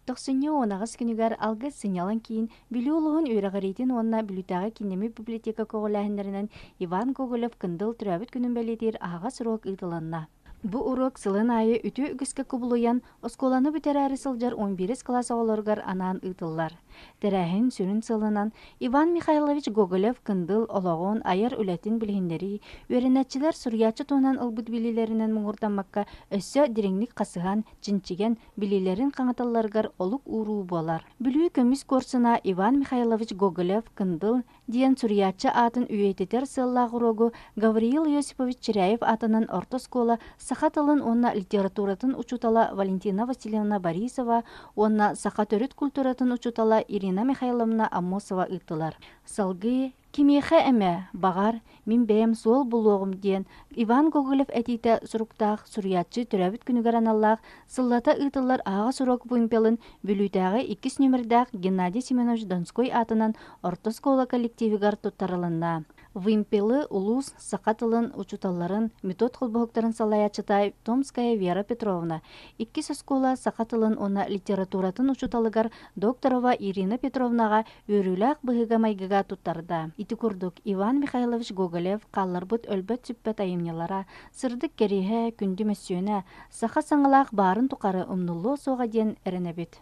Тохсыньо онағыз күнігер алғы сынялан кейін білі олығын үйрағаретін онына білітағы кинеме библиотека коғыләхіндерінен Иван Гоголев кындыл түрәбіт күнін бәлетер ағас урок ұйтыланна. Бу урок сылын айы үтө үгіске кубулуян осколаны бүтер әрі сылжар 11 класс оғыларғар анан ұйтылар. Тәрәхін сүрін сылынан Иван Михайлович Гоголев кындыл олағын айыр үләтін білгендері, өрінәтчілер сурьячы тонан ылбыт билилерінен мұңыртамаққа өссө диреңлік қасыған, чинчиген билилерін қаңаталарғар олық уруу болар. Бүлүү көміс корсына Иван Михайлович Гоголев кындыл диен сурьячы атын үйететер сыллағы рогу Гавриил Йосипович Чиряев атынан ортоскола Сахаталын онна литературатын учутала Валентина Васильевна Борисова, онна сахатөрүт культуратын учутала Ирина Михайловна Амосова ыттылар. Салгы кимеха эме багар мин бэм сол булуғым диен Иван Гоголев әтейті сұруқтақ сурьятчы түрәбіт күнігер аналлақ сыллата ыттылар аға сурок бұйымпелын бүлітағы 2 нөмірдақ Геннадий Семенович Донской атынан ортоскола коллективігар туттарылынна. Вымпелы улус сақатылын учуталларын метод қылбығықтарын салаячытай Томская Вера Петровна. 2 соскола сақатылын ona литературатын учуталыгар докторова Ирина Петровнаға өріләқ бұғыға майгыға туттарда. Ити күрдік Иван Михайлович Гоголев қаллар бұд өлбөт сүппет айымнелара, сырдық кереге күнді мәсүйені, сақа саңылақ барын тұқары ұмнулу соға ден әрінебет.